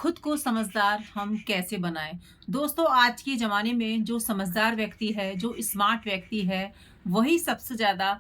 खुद को समझदार हम कैसे बनाएं। दोस्तों, आज के ज़माने में जो समझदार व्यक्ति है, जो स्मार्ट व्यक्ति है, वही सबसे ज़्यादा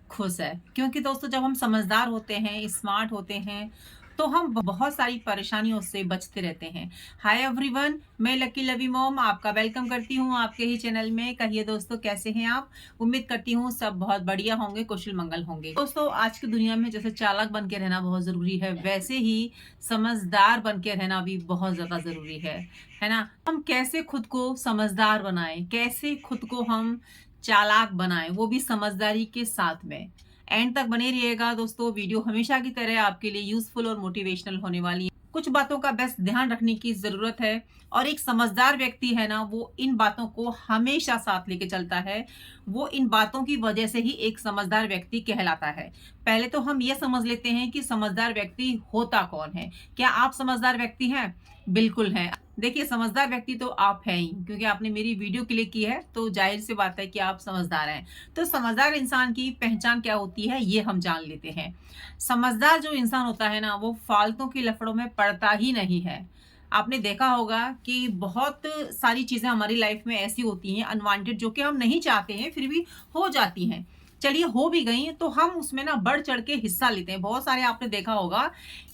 खुश है। क्योंकि दोस्तों, जब हम समझदार होते हैं, स्मार्ट होते हैं, तो हम बहुत सारी परेशानियों से बचते रहते हैं। हाय एवरीवन, मैं लकी लवी मॉम आपका वेलकम करती हूँ आपके ही चैनल में। कहिए दोस्तों, कैसे हैं आप? उम्मीद करती हूँ सब बहुत बढ़िया होंगे, कुशल मंगल होंगे। दोस्तों, आज की दुनिया में जैसे चालाक बन के रहना बहुत ज़रूरी है, वैसे ही समझदार बन के रहना भी बहुत ज़्यादा ज़रूरी है ना? हम कैसे खुद को समझदार बनाएँ, कैसे खुद को हम चालाक बनाएँ, वो भी समझदारी के साथ में। एंड तक बने रहिएगा दोस्तों, वीडियो हमेशा की तरह आपके लिए यूज़फुल और मोटिवेशनल होने वाली है। कुछ बातों का बस ध्यान रखने की ज़रूरत है और एक समझदार व्यक्ति है ना, वो इन बातों को हमेशा साथ लेके चलता है। वो इन बातों की वजह से ही एक समझदार व्यक्ति कहलाता है। पहले तो हम ये समझ लेते हैं कि समझदार व्यक्ति होता कौन है। क्या आप समझदार व्यक्ति हैं? बिल्कुल हैं। देखिए, समझदार व्यक्ति तो आप हैं ही, क्योंकि आपने मेरी वीडियो क्लिक की है, तो ज़ाहिर-सी बात है कि आप समझदार हैं। तो समझदार इंसान की पहचान क्या होती है, ये हम जान लेते हैं। समझदार जो इंसान होता है ना, वो फालतू के लफड़ों में पड़ता ही नहीं है। आपने देखा होगा कि बहुत सारी चीज़ें हमारी लाइफ में ऐसी होती हैं अनवांटेड, जो कि हम नहीं चाहते हैं, फिर भी हो जाती हैं। चलिए, हो भी गई तो हम उसमें ना बढ़ चढ़ के हिस्सा लेते हैं। बहुत सारे आपने देखा होगा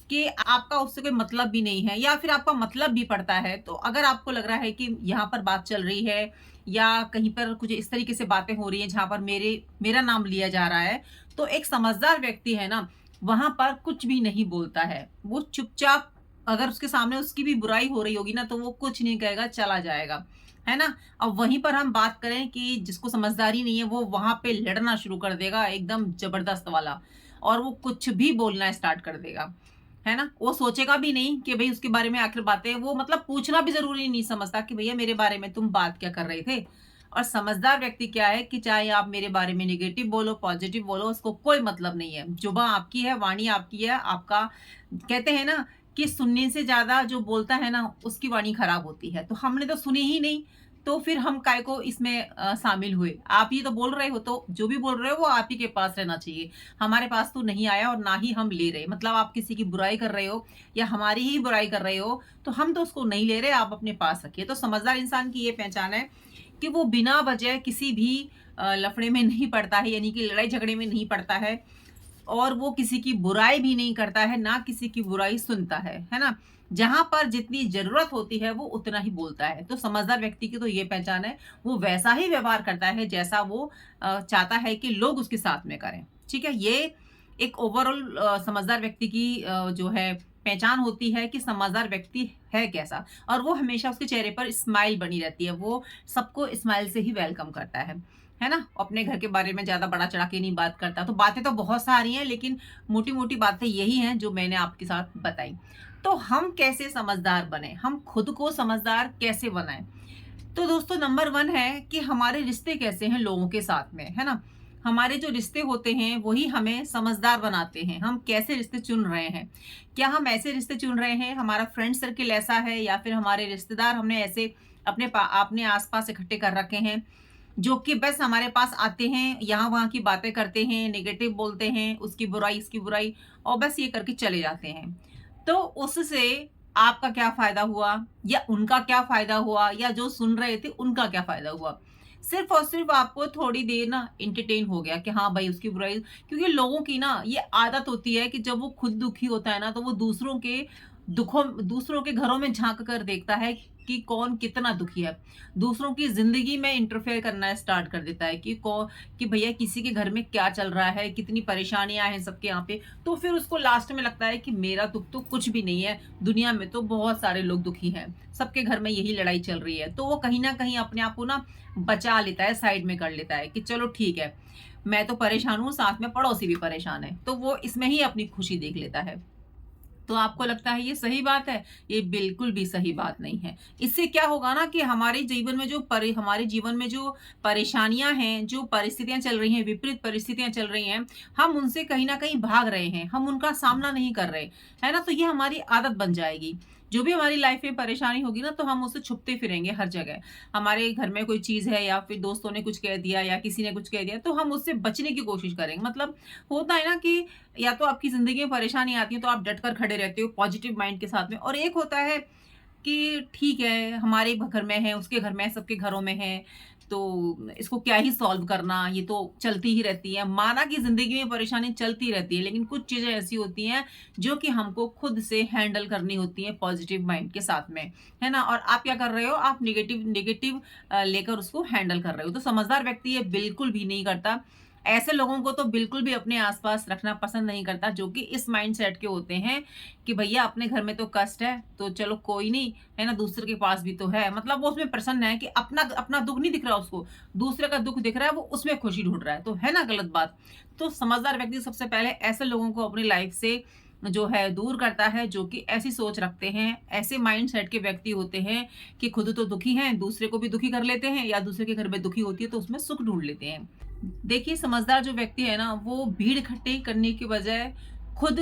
कि आपका उससे कोई मतलब भी नहीं है, या फिर आपका मतलब भी पड़ता है। तो अगर आपको लग रहा है कि यहाँ पर बात चल रही है या कहीं पर कुछ इस तरीके से बातें हो रही हैं जहाँ पर मेरा नाम लिया जा रहा है, तो एक समझदार व्यक्ति है ना, वहां पर कुछ भी नहीं बोलता है। वो चुपचाप, अगर उसके सामने उसकी भी बुराई हो रही होगी ना, तो वो कुछ नहीं कहेगा, चला जाएगा, है ना? अब वहीं पर हम बात करें कि जिसको समझदारी नहीं है, वो वहां पे लड़ना शुरू कर देगा, एकदम जबरदस्त वाला। और वो कुछ भी बोलना स्टार्ट कर देगा, है ना? वो सोचेगा भी नहीं कि भई उसके बारे में आखिर बातें, वो मतलब पूछना भी ज़रूरी नहीं समझता कि भैया मेरे बारे में तुम बात क्या कर रहे थे? और समझदार व्यक्ति क्या है कि चाहे आप मेरे बारे में नेगेटिव बोलो, पॉजिटिव बोलो, उसको कोई मतलब नहीं है। जुबान आपकी है, वाणी आपकी है, आपका कहते हैं ना कि सुनने से ज़्यादा जो बोलता है ना, उसकी वाणी खराब होती है। तो हमने तो सुनी ही नहीं, तो फिर हम काहे को इसमें शामिल हुए? आप ही तो बोल रहे हो, तो जो भी बोल रहे हो वो आप ही के पास रहना चाहिए। हमारे पास तो नहीं आया और ना ही हम ले रहे। मतलब आप किसी की बुराई कर रहे हो या हमारी ही बुराई कर रहे हो, तो हम तो उसको नहीं ले रहे, आप अपने पास रखिए। तो समझदार इंसान की ये पहचान है कि वो बिना वजह किसी भी लफड़े में नहीं पड़ता है, यानी कि लड़ाई झगड़े में नहीं पड़ता है, और वो किसी की बुराई भी नहीं करता है, ना किसी की बुराई सुनता है ना? जहाँ पर जितनी ज़रूरत होती है, वो उतना ही बोलता है। तो समझदार व्यक्ति की तो ये पहचान है, वो वैसा ही व्यवहार करता है जैसा वो चाहता है कि लोग उसके साथ में करें। ठीक है? ये एक ओवरऑल समझदार व्यक्ति की जो है पहचान होती है कि समझदार व्यक्ति है कैसा, और वो हमेशा उसके चेहरे पर स्माइल बनी रहती है। वो सबको स्माइल से ही वेलकम करता है ना? अपने घर के बारे में ज़्यादा बढ़ा-चढ़ा के नहीं बात करता। तो बातें तो बहुत सारी हैं, लेकिन मोटी-मोटी बातें यही हैं जो मैंने आपके साथ बताई। तो हम कैसे समझदार बनें? हम खुद को समझदार कैसे बनाएँ? तो दोस्तों, नंबर 1 है कि हमारे रिश्ते कैसे हैं लोगों के साथ में, है ना? हमारे जो रिश्ते होते हैं, वही हमें समझदार बनाते हैं। हम कैसे रिश्ते चुन रहे हैं? क्या हम ऐसे रिश्ते चुन रहे हैं, हमारा फ्रेंड सर्किल ऐसा है, या फिर हमारे रिश्तेदार हमने ऐसे अपने आस-पास इकट्ठे कर रखे हैं, जो कि बस हमारे पास आते हैं, यहाँ-वहाँ की बातें करते हैं, नेगेटिव बोलते हैं, उसकी बुराई, इसकी बुराई, और बस ये करके चले जाते हैं। तो उससे आपका क्या फ़ायदा हुआ, या उनका क्या फ़ायदा हुआ, या जो सुन रहे थे उनका क्या फ़ायदा हुआ? सिर्फ़ और सिर्फ़ आपको थोड़ी देर ना एंटरटेन हो गया कि हाँ भाई, उसकी बुराई। क्योंकि लोगों की ना ये आदत होती है कि जब वो खुद दुखी होता है ना, तो वो दूसरों के घरों में झाँक कर देखता है कि कौन कितना दुखी है। दूसरों की ज़िंदगी में इंटरफेयर करना स्टार्ट कर देता है कि भैया किसी के घर में क्या चल रहा है, कितनी परेशानियाँ हैं सबके यहाँ पे। तो फिर उसको लास्ट में लगता है कि मेरा दुःख तो कुछ भी नहीं है, दुनिया में तो बहुत सारे लोग दुखी हैं, सबके घर में यही लड़ाई चल रही है। तो वो कहीं न कहीं अपने आप को ना बचा लेता है, साइड में कर लेता है कि चलो ठीक है, मैं तो परेशान हूँ, साथ में पड़ोसी भी परेशान है। तो वो इसमें ही अपनी खुशी देख लेता है। तो आपको लगता है ये सही बात है? ये बिल्कुल भी सही बात नहीं है। इससे क्या होगा ना कि हमारे जीवन में जो परेशानियाँ हैं, जो परिस्थितियाँ चल रही हैं, विपरीत परिस्थितियाँ चल रही हैं, हम उनसे कहीं न कहीं भाग रहे हैं, हम उनका सामना नहीं कर रहे, है ना? तो ये हमारी आदत बन जाएगी जो भी हमारी लाइफ में परेशानी होगी ना, तो हम उससे छुपते फिरेंगे हर जगह। हमारे घर में कोई चीज़ है या फिर दोस्तों ने कुछ कह दिया या किसी ने कुछ कह दिया, तो हम उससे बचने की कोशिश करेंगे। मतलब होता है ना कि या तो आपकी ज़िंदगी में परेशानी आती है, तो आप डट कर खड़े रहते हो पॉजिटिव माइंड के साथ में, और एक होता है कि ठीक है, हमारे घर में है, उसके घर में है, सबके घरों में है, तो इसको क्या ही सॉल्व करना, ये तो चलती ही रहती है। माना कि ज़िंदगी में परेशानी चलती रहती है, लेकिन कुछ चीज़ें ऐसी होती हैं जो कि हमको खुद से हैंडल करनी होती हैं पॉजिटिव माइंड के साथ में, है ना? और आप क्या कर रहे हो? आप नेगेटिव नेगेटिव लेकर उसको हैंडल कर रहे हो। तो समझदार व्यक्ति ये बिल्कुल भी नहीं करता। ऐसे लोगों को तो बिल्कुल भी अपने आस-पास रखना पसंद नहीं करता, जो कि इस माइंडसेट के होते हैं कि भैया अपने घर में तो कष्ट है, तो चलो कोई नहीं, है ना? दूसरे के पास भी तो है। मतलब वो उसमें प्रसन्न है कि अपना अपना दुःख नहीं दिख रहा उसको, दूसरे का दुःख दिख रहा है, वो उसमें खुशी ढूँढ रहा है। तो है ना गलत बात? तो समझदार व्यक्ति सबसे पहले ऐसे लोगों को अपनी लाइफ से जो है दूर करता है, जो कि ऐसी सोच रखते हैं, ऐसे माइंडसेट के व्यक्ति होते हैं कि खुद तो दुखी हैं, दूसरे को भी दुखी कर लेते हैं, या दूसरे के घर में दुखी होती है तो उसमें सुख ढूँढ लेते हैं। देखिए, समझदार जो व्यक्ति है ना, वो भीड़ इकट्ठी करने की बजाय खुद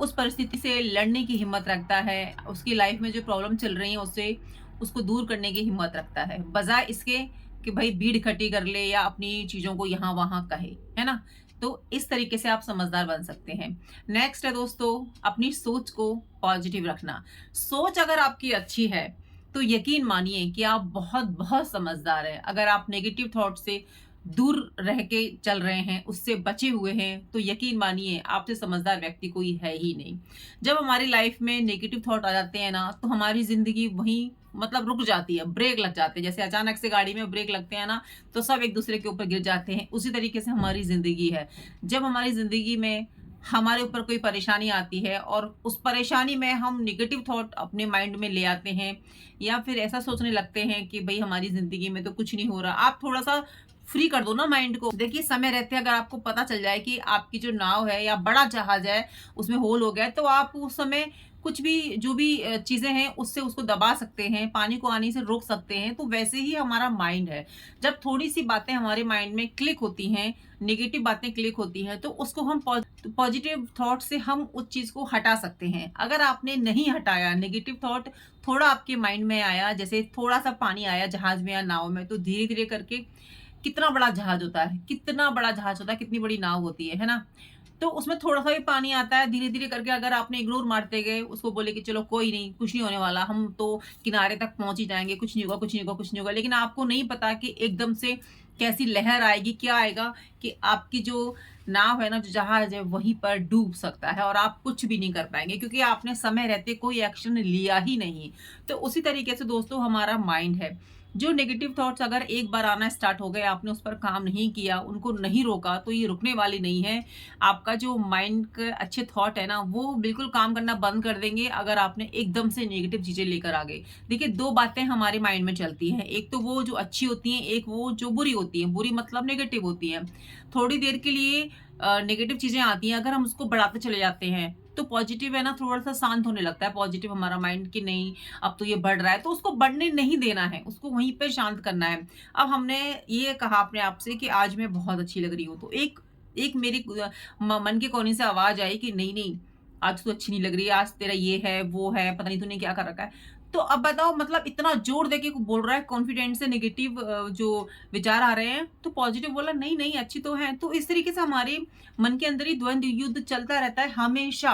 उस परिस्थिति से लड़ने की हिम्मत रखता है। उसकी लाइफ में जो प्रॉब्लम चल रही है उससे उसको दूर करने की हिम्मत रखता है, बजाय इसके कि भाई भीड़ इकट्ठी कर ले या अपनी चीज़ों को यहाँ-वहाँ कहे, है ना? तो इस तरीके से आप समझदार बन सकते हैं। नेक्स्ट है दोस्तों, अपनी सोच को पॉजिटिव रखना। सोच अगर आपकी अच्छी है, तो यकीन मानिए कि आप बहुत-बहुत समझदार हैं। अगर आप नेगेटिव थॉट से दूर रह के चल रहे हैं, उससे बचे हुए हैं, तो यकीन मानिए आपसे समझदार व्यक्ति कोई है ही नहीं। जब हमारी लाइफ में नेगेटिव थॉट आ जाते हैं ना, तो हमारी ज़िंदगी वहीं मतलब रुक जाती है, ब्रेक लग जाते हैं। जैसे अचानक से गाड़ी में ब्रेक लगते हैं ना, तो सब एक-दूसरे के ऊपर गिर जाते हैं। उसी तरीके से हमारी ज़िंदगी है। जब हमारी ज़िंदगी में हमारे ऊपर कोई परेशानी आती है और उस परेशानी में हम नेगेटिव थॉट अपने माइंड में ले आते हैं, या फिर ऐसा सोचने लगते हैं कि भई हमारी ज़िंदगी में तो कुछ नहीं हो रहा। आप थोड़ा-सा फ्री कर दो ना माइंड को। देखिए, समय रहते अगर आपको पता चल जाए कि आपकी जो नाव है या बड़ा जहाज है उसमें होल हो गया है, तो आप उस समय कुछ भी जो भी चीज़ें हैं उससे उसको दबा सकते हैं, पानी को आने से रोक सकते हैं। तो वैसे ही हमारा माइंड है। जब थोड़ी-सी बातें हमारे माइंड में क्लिक होती हैं, नेगेटिव बातें क्लिक होती हैं, तो उसको हम पॉजिटिव थॉट से हम उस चीज़ को हटा सकते हैं। अगर आपने नहीं हटाया, नेगेटिव थॉट थोड़ा आपके माइंड में आया, जैसे थोड़ा-सा पानी आया जहाज में या नाव में, तो धीरे-धीरे करके कितना बड़ा जहाज होता है, कितना बड़ा जहाज होता है, कितनी बड़ी नाव होती है ना? तो उसमें थोड़ा-सा भी पानी आता है, धीरे-धीरे करके अगर आपने इग्नोर मारते गए, उसको बोले कि चलो कोई नहीं, कुछ नहीं होने वाला, हम तो किनारे तक पहुँच ही जाएँगे, कुछ नहीं होगा, कुछ नहीं होगा, कुछ नहीं होगा। लेकिन आपको नहीं पता कि एकदम से कैसी लहर आएगी, क्या आएगा कि आपकी जो नाव है ना, जो जहाज है, वहीं पर डूब सकता है और आप कुछ भी नहीं कर पाएँगे, क्योंकि आपने समय रहते कोई एक्शन लिया ही नहीं। तो उसी तरीके से दोस्तों हमारा माइंड है। जो नेगेटिव थॉट्स अगर एक बार आना स्टार्ट हो गए, आपने उस पर काम नहीं किया, उनको नहीं रोका, तो ये रुकने वाली नहीं है। आपका जो माइंड के अच्छे थॉट है ना, वो बिल्कुल काम करना बंद कर देंगे अगर आपने एकदम से नेगेटिव चीज़ें लेकर आ गए। देखिए, 2 बातें हमारे माइंड में चलती हैं, एक तो वो जो अच्छी होती हैं, एक वो जो बुरी होती हैं। बुरी मतलब नेगेटिव होती हैं। थोड़ी देर के लिए नेगेटिव चीज़ें आती हैं, अगर हम उसको बढ़ाते चले जाते हैं, तो पॉजिटिव है ना थोड़ा-सा शांत होने लगता है। पॉजिटिव हमारा माइंड कि नहीं, अब तो ये बढ़ रहा है, तो उसको बढ़ने नहीं देना है, उसको वहीं पे शांत करना है। अब हमने ये कहा अपने आप से कि आज मैं बहुत अच्छी लग रही हूँ, तो एक एक मेरी मन के कोने से आवाज़ आई कि नहीं, नहीं, आज तू अच्छी नहीं लग रही है, आज तेरा ये है, वो है, पता नहीं तूने क्या कर रखा है। तो अब बताओ, मतलब इतना ज़ोर देके बोल रहा है, कॉन्फिडेंट से नेगेटिव जो विचार आ रहे हैं, तो पॉजिटिव बोला नहीं, नहीं अच्छी तो है। तो इस तरीके से हमारे मन के अंदर ही द्वंद्व युद्ध चलता रहता है हमेशा,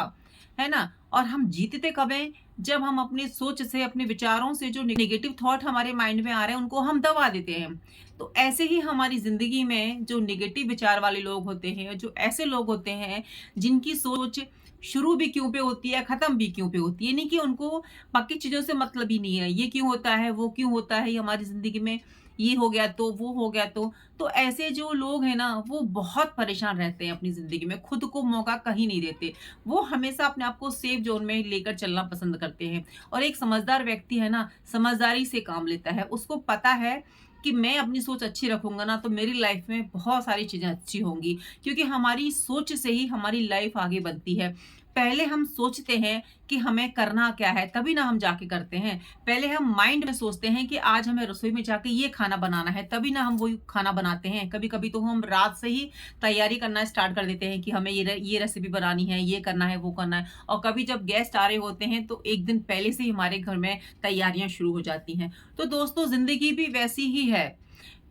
है ना? और हम जीतते कब हैं? जब हम अपनी सोच से, अपने विचारों से जो नेगेटिव थॉट हमारे माइंड में आ रहे हैं, उनको हम दबा देते हैं। तो ऐसे ही हमारी ज़िंदगी में जो नेगेटिव विचार वाले लोग होते हैं, जो ऐसे लोग होते हैं, जिनकी सोच शुरू भी क्यों पे होती है, ख़त्म भी क्यों पे होती है। नहीं कि उनको बाकी चीज़ों से मतलब ही नहीं है। ये क्यों होता है, वो क्यों होता है, ये हमारी ज़िंदगी में ये हो गया तो, वो हो गया तो। तो ऐसे जो लोग हैं ना, वो बहुत परेशान रहते हैं अपनी ज़िंदगी में, खुद को मौका कहीं नहीं देते। वो हमेशा अपने आप को सेफ ज़ोन में लेकर चलना पसंद करते हैं। और एक समझदार व्यक्ति है ना, समझदारी से काम लेता है। उसको पता है कि मैं अपनी सोच अच्छी रखूँगा ना, तो मेरी लाइफ़ में बहुत सारी चीज़ें अच्छी होंगी। क्योंकि हमारी सोच से ही हमारी लाइफ़ आगे बढ़ती है। पहले हम सोचते हैं कि हमें करना क्या है, तभी ना हम जाके करते हैं। पहले हम माइंड में सोचते हैं कि आज हमें रसोई में जाके ये खाना बनाना है, तभी ना हम वो खाना बनाते हैं। कभी-कभी तो हम रात से ही तैयारी करना स्टार्ट कर देते हैं कि हमें ये रेसिपी बनानी है, ये करना है, वो करना है। और कभी जब गेस्ट आ रहे होते हैं तो 1 दिन पहले से ही हमारे घर में तैयारियाँ शुरू हो जाती हैं। तो दोस्तों, ज़िंदगी भी वैसी ही है।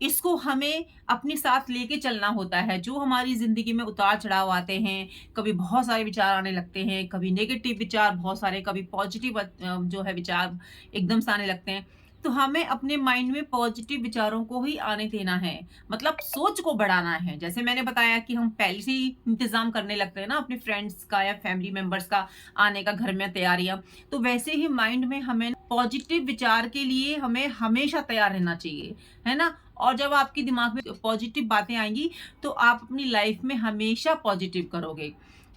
इसको हमें अपने साथ लेके चलना होता है। जो हमारी ज़िंदगी में उतार-चढ़ाव आते हैं, कभी बहुत सारे विचार आने लगते हैं, कभी नेगेटिव विचार बहुत सारे, कभी पॉजिटिव जो है विचार एकदम से आने लगते हैं। तो हमें अपने माइंड में पॉजिटिव विचारों को ही आने देना है, मतलब सोच को बढ़ाना है। जैसे मैंने बताया कि हम पहले से ही इंतज़ाम करने लगते हैं ना अपने फ्रेंड्स का या फैमिली मेंबर्स का आने का घर में तैयारियाँ, तो वैसे ही माइंड में हमें पॉजिटिव विचार के लिए हमें हमेशा तैयार रहना चाहिए, है ना? और जब आपके दिमाग में पॉजिटिव बातें आएँगी, तो आप अपनी लाइफ में हमेशा पॉजिटिव करोगे।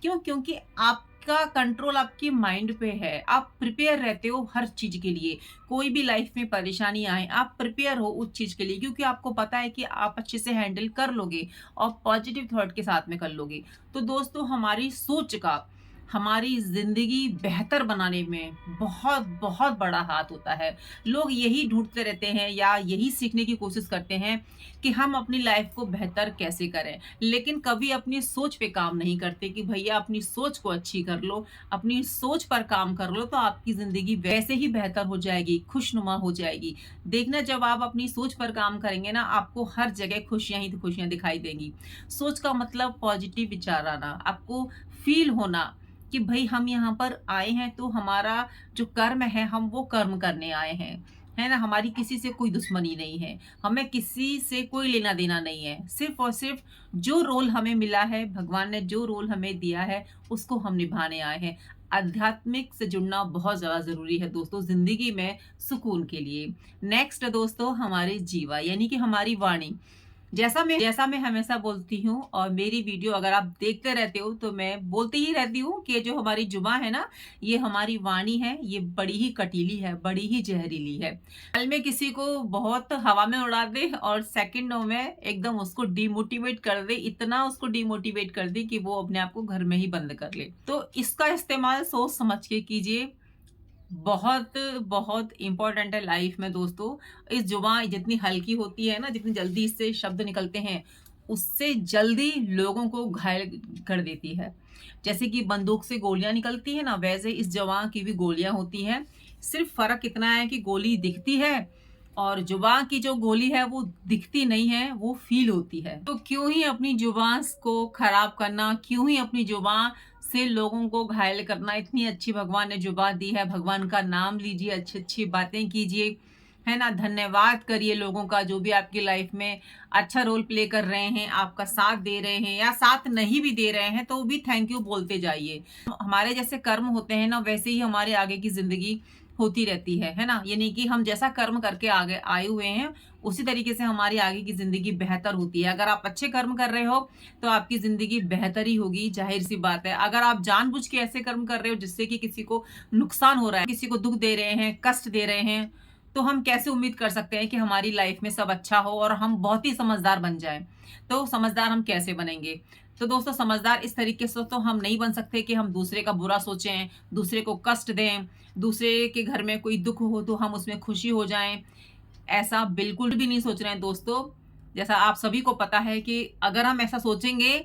क्यों? क्योंकि आपका कंट्रोल आपके माइंड पे है। आप प्रिपेयर रहते हो हर चीज़ के लिए। कोई भी लाइफ में परेशानी आए, आप प्रिपेयर हो उस चीज़ के लिए, क्योंकि आपको पता है कि आप अच्छे से हैंडल कर लोगे और पॉजिटिव थॉट के साथ में कर लोगे। तो दोस्तों, हमारी सोच का हमारी ज़िंदगी बेहतर बनाने में बहुत, बहुत बड़ा हाथ होता है। लोग यही ढूँढते रहते हैं या यही सीखने की कोशिश करते हैं कि हम अपनी लाइफ़ को बेहतर कैसे करें। लेकिन कभी अपनी सोच पे काम नहीं करते कि भैया अपनी सोच को अच्छी कर लो, अपनी सोच पर काम कर लो, तो आपकी ज़िंदगी वैसे ही बेहतर हो जाएगी, खुशनुमा हो जाएगी। देखना, जब आप अपनी सोच पर काम करेंगे ना, आपको हर जगह खुशियाँ ही खुशियाँ दिखाई देंगी। सोच का मतलब पॉज़िटिव विचार आना, आपको फ़ील होना कि भई हम यहाँ पर आए हैं तो हमारा जो कर्म है, हम वो कर्म करने आए हैं, है ना? हमारी किसी से कोई दुश्मनी नहीं है, हमें किसी से कोई लेना-देना नहीं है। सिर्फ़ और सिर्फ़ जो रोल हमें मिला है, भगवान ने जो रोल हमें दिया है, उसको हम निभाने आए हैं। आध्यात्मिक से जुड़ना बहुत ज़्यादा ज़रूरी है दोस्तों, ज़िंदगी में सुकून के लिए। नेक्स्ट दोस्तों, हमारी जीवा यानी कि हमारी वाणी। जैसा मैं हमेशा बोलती हूँ, और मेरी वीडियो अगर आप देखते रहते हो तो मैं बोलती ही रहती हूँ कि जो हमारी जुबान है ना, ये हमारी वाणी है, ये बड़ी ही कटीली है, बड़ी ही जहरीली है। पल में किसी को बहुत हवा में उड़ा दे और सेकंडों में एकदम उसको डिमोटिवेट कर दे, इतना उसको डिमोटिवेट कर दे कि वो अपने आप को घर में ही बंद कर ले। तो इसका इस्तेमाल सोच समझ के कीजिए। बहुत, बहुत इम्पोर्टेंट है लाइफ में दोस्तों। इस जुबान जितनी हल्की होती है ना, जितनी जल्दी इससे शब्द निकलते हैं, उससे जल्दी लोगों को घायल कर देती है। जैसे कि बंदूक से गोलियाँ निकलती हैं ना, वैसे इस जुबान की भी गोलियाँ होती हैं। सिर्फ़ फ़र्क इतना है कि गोली दिखती है और जुबान की जो गोली है वो दिखती नहीं है, वो फ़ील होती है। तो क्यों ही अपनी जुबान को खराब करना, क्यों ही अपनी जुबान से लोगों को घायल करना। इतनी अच्छी भगवान ने जुबान दी है, भगवान का नाम लीजिए, अच्छी-अच्छी बातें कीजिए, है ना? धन्यवाद करिए लोगों का, जो भी आपकी लाइफ में अच्छा रोल प्ले कर रहे हैं, आपका साथ दे रहे हैं या साथ नहीं भी दे रहे हैं, तो भी थैंक यू बोलते जाइए। हमारे जैसे कर्म होते हैं ना, वैसे ही हमारे आगे की ज़िंदगी होती रहती है ना? यानी कि हम जैसा कर्म करके आगे आए हुए हैं, उसी तरीके से हमारी आगे की ज़िंदगी बेहतर होती है। अगर आप अच्छे कर्म कर रहे हो, तो आपकी ज़िंदगी बेहतर ही होगी, ज़ाहिर-सी बात है। अगर आप जानबूझ के ऐसे कर्म कर रहे हो जिससे कि किसी को नुकसान हो रहा है, किसी को दुःख दे रहे हैं, कष्ट दे रहे हैं, तो हम कैसे उम्मीद कर सकते हैं कि हमारी लाइफ में सब अच्छा हो और हम बहुत ही समझदार बन जाएँ। तो समझदार हम कैसे बनेंगे? तो दोस्तों, समझदार इस तरीके से तो हम नहीं बन सकते कि हम दूसरे का बुरा सोचें, दूसरे को कष्ट दें, दूसरे के घर में कोई दुःख हो तो हम उसमें खुशी हो जाएँ। ऐसा बिल्कुल भी नहीं सोच रहे हैं दोस्तों। जैसा आप सभी को पता है कि अगर हम ऐसा सोचेंगे,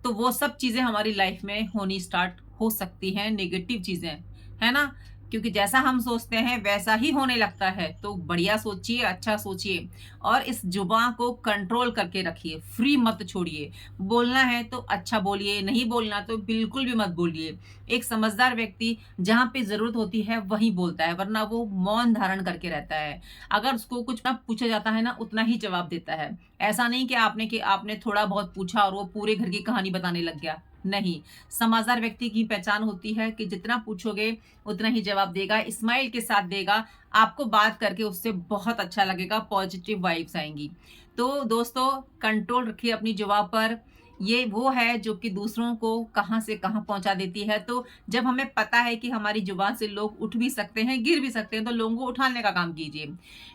तो वो सब चीज़ें हमारी लाइफ में होनी स्टार्ट हो सकती हैं, नेगेटिव चीज़ें, है ना? क्योंकि जैसा हम सोचते हैं वैसा ही होने लगता है। तो बढ़िया सोचिए, अच्छा सोचिए और इस जुबान को कंट्रोल करके रखिए, फ्री मत छोड़िए। बोलना है तो अच्छा बोलिए, नहीं बोलना तो बिल्कुल भी मत बोलिए। एक समझदार व्यक्ति जहाँ पे ज़रूरत होती है वहीं बोलता है, वरना वो मौन धारण करके रहता है। अगर उसको कुछ ना पूछा जाता है ना, उतना ही जवाब देता है। ऐसा नहीं कि आपने थोड़ा बहुत पूछा और वो पूरे घर की कहानी बताने लग गया। नहीं, समझदार व्यक्ति की पहचान होती है कि जितना पूछोगे उतना ही जवाब देगा, स्माइल के साथ देगा, आपको बात करके उससे बहुत अच्छा लगेगा, पॉजिटिव वाइब्स आएँगी। तो दोस्तों, कंट्रोल रखिए अपनी जुबान पर, ये वो है जो कि दूसरों को कहाँ से कहाँ पहुँचा देती है। तो जब हमें पता है कि हमारी ज़ुबान से लोग उठ भी सकते हैं, गिर भी सकते हैं, तो लोगों को उठाने का काम कीजिए।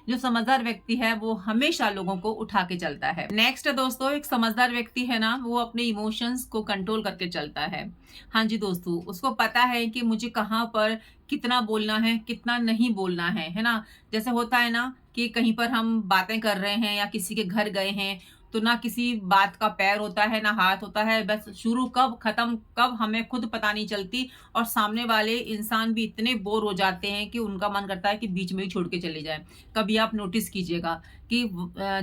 जो समझदार व्यक्ति है वो हमेशा लोगों को उठा के चलता है। नेक्स्ट दोस्तों, एक समझदार व्यक्ति है ना, वो अपने इमोशंस को कंट्रोल करके चलता है। हाँ जी दोस्तों, उसको पता है कि मुझे कहाँ पर कितना बोलना है, कितना नहीं बोलना है ना? जैसे होता है ना कि कहीं पर हम बातें कर रहे हैं या किसी के घर गए हैं, तो ना किसी बात का पैर होता है, ना हाथ होता है, बस शुरू कब, खत्म कब हमें खुद पता नहीं चलती और सामने वाले इंसान भी इतने बोर हो जाते हैं कि उनका मन करता है कि बीच में ही छोड़ के चले जाएँ। कभी आप नोटिस कीजिएगा कि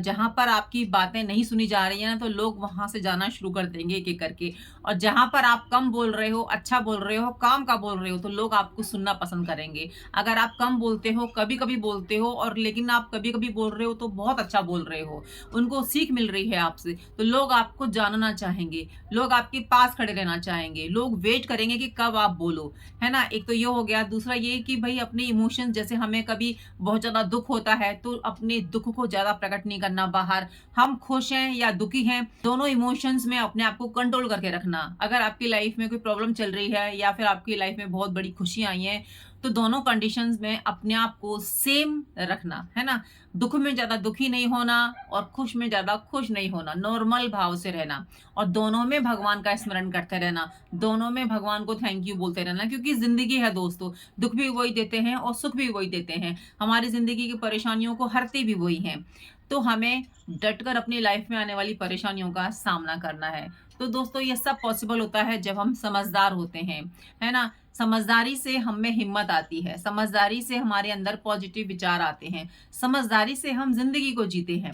जहाँ पर आपकी बातें नहीं सुनी जा रही हैं ना, तो लोग वहाँ से जाना शुरू कर देंगे एक-एक करके और जहाँ पर आप कम बोल रहे हो, अच्छा बोल रहे हो, काम का बोल रहे हो, तो लोग आपको सुनना पसंद करेंगे। अगर आप कम बोलते हो, कभी-कभी बोलते हो और लेकिन आप कभी-कभी बोल रहे हो, तो बहुत अच्छा बोल रहे हो, उनको सीख मिल रही है आपसे, तो लोग आपको जानना चाहेंगे, लोग आपके पास खड़े रहना चाहेंगे, लोग वेट करेंगे कि कब आप बोलो, है ना? एक तो ये हो गया, दूसरा ये कि भई अपने इमोशंस जैसे हमें कभी बहुत ज़्यादा दुःख होता है, तो अपने दुःख को ज़्यादा प्रकट नहीं करना बाहर। हम खुश हैं या दुखी हैं, दोनों इमोशंस में अपने आप को कंट्रोल करके रखना। अगर आपकी लाइफ में कोई प्रॉब्लम चल रही है या फिर आपकी लाइफ में बहुत बड़ी खुशियाँ आई हैं, तो दोनों कंडीशंस में अपने आप को सेम रखना, है ना? दुःख में ज़्यादा दुखी नहीं होना और खुश में ज़्यादा खुश नहीं होना, नॉर्मल भाव से रहना और दोनों में भगवान का स्मरण करते रहना, दोनों में भगवान को थैंक यू बोलते रहना क्योंकि ज़िंदगी है दोस्तों, दुःख भी वही देते हैं और सुख भी वही देते हैं। हमारी ज़िंदगी की परेशानियों को हरते भी वही हैं। तो हमें डटकर अपनी लाइफ में आने वाली परेशानियों का सामना करना है। तो दोस्तों ये सब पॉसिबल होता है जब हम समझदार होते हैं, है ना? समझदारी से हम में हिम्मत आती है, समझदारी से हमारे अंदर पॉजिटिव विचार आते हैं, समझदारी से हम ज़िंदगी को जीते हैं।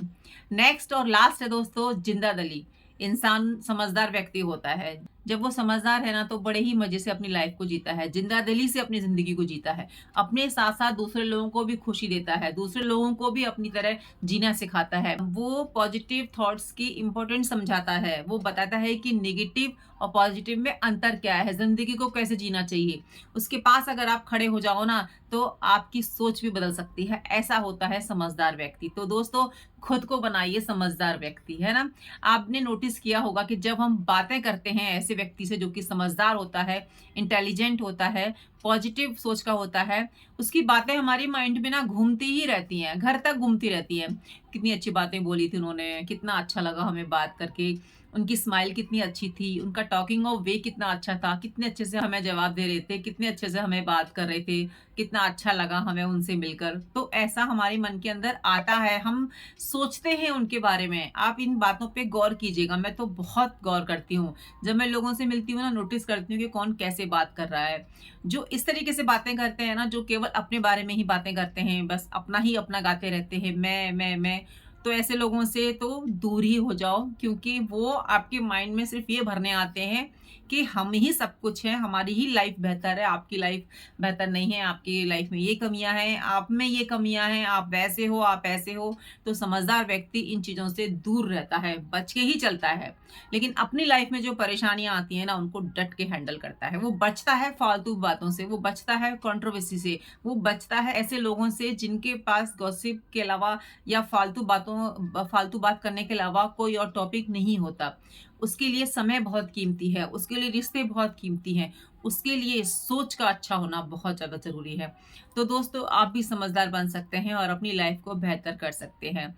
नेक्स्ट और लास्ट है दोस्तों जिंदा-दिली। इंसान समझदार व्यक्ति होता है। जब वो समझदार है ना तो बड़े ही मज़े से अपनी लाइफ़ को जीता है, जिंदा-दिली से अपनी ज़िंदगी को जीता है। अपने साथ-साथ दूसरे लोगों को भी खुशी देता है, दूसरे लोगों को भी अपनी तरह जीना सिखाता है। वो पॉजिटिव थॉट्स की इम्पोर्टेंस समझाता है, वो बताता है कि नेगेटिव और पॉजिटिव में अंतर क्या है, ज़िंदगी को कैसे जीना चाहिए। उसके पास अगर आप खड़े हो जाओ ना, तो आपकी सोच भी बदल सकती है, ऐसा होता है समझदार व्यक्ति। तो दोस्तों, खुद को बनाइए समझदार व्यक्ति, है ना? आपने नोटिस किया होगा कि जब हम बातें करते हैं ऐसे व्यक्ति से जो कि समझदार होता है, इंटेलिजेंट होता है, पॉजिटिव सोच का होता है, उसकी बातें हमारी माइंड में ना घूमती ही रहती हैं, घर तक घूमती रहती हैं। कितनी अच्छी बातें बोली थी उन्होंने, कितना अच्छा लगा हमें बात करके, उनकी स्माइल कितनी अच्छी थी, उनका टॉकिंग ऑफ वे कितना अच्छा था, कितने अच्छे से हमें जवाब दे रहे थे, कितने अच्छे से हमें बात कर रहे थे, कितना अच्छा लगा हमें उनसे मिलकर। तो ऐसा हमारे मन के अंदर आता है, हम सोचते हैं उनके बारे में। आप इन बातों पे गौर कीजिएगा, मैं तो बहुत गौर करती हूँ। जब मैं लोगों से मिलती हूँ ना, नोटिस करती हूँ कि कौन कैसे बात कर रहा है। जो इस तरीके से बातें करते हैं ना, जो केवल अपने बारे में ही बातें करते हैं, बस अपना ही अपना गाते रहते हैं, मैं, तो ऐसे लोगों से तो दूर ही हो जाओ क्योंकि वो आपके माइंड में सिर्फ़ ये भरने आते हैं कि हम ही सब कुछ हैं, हमारी ही लाइफ़ बेहतर है, आपकी लाइफ़ बेहतर नहीं है, आपकी लाइफ़ में ये कमियाँ हैं, आप में ये कमियाँ हैं, आप वैसे हो, आप ऐसे हो। तो समझदार व्यक्ति इन चीज़ों से दूर रहता है, बच के ही चलता है। लेकिन अपनी लाइफ़ में जो परेशानियाँ आती हैं ना, उनको डट के हैंडल करता है। वो बचता है फालतू बातों से, वो बचता है कंट्रोवर्सी से, वो बचता है ऐसे लोगों से जिनके पास गॉसिप के अलावा या फालतू बात करने के अलावा कोई और टॉपिक नहीं होता। उसके लिए समय बहुत कीमती है, उसके लिए रिश्ते बहुत कीमती हैं, उसके लिए सोच का अच्छा होना बहुत ज़्यादा ज़रूरी है। तो दोस्तों, आप भी समझदार बन सकते हैं और अपनी लाइफ़ को बेहतर कर सकते हैं।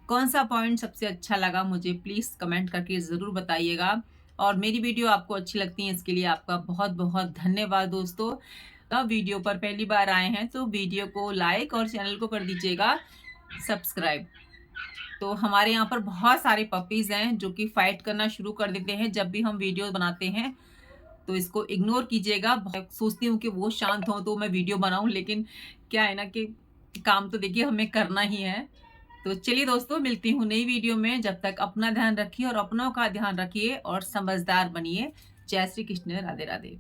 कौन-सा पॉइंट सबसे अच्छा लगा मुझे प्लीज़ कमेंट करके ज़रूर बताइएगा और मेरी वीडियो आपको अच्छी लगती है इसके लिए आपका बहुत-बहुत धन्यवाद दोस्तों। वीडियो पर पहली बार आए हैं तो वीडियो को लाइक और चैनल को कर दीजिएगा सब्सक्राइब। तो हमारे यहाँ पर बहुत सारे पपीज़ हैं जो कि फाइट करना शुरू कर देते हैं जब भी हम वीडियो बनाते हैं, तो इसको इग्नोर कीजिएगा। सोचती हूँ कि वो शांत हों तो मैं वीडियो बनाऊँ, लेकिन क्या है ना कि काम तो देखिए हमें करना ही है। तो चलिए दोस्तों, मिलती हूँ नई वीडियो में, जब तक अपना ध्यान रखिए और अपनों का ध्यान रखिए और समझदार बनिए। जय श्री कृष्ण, राधे राधे।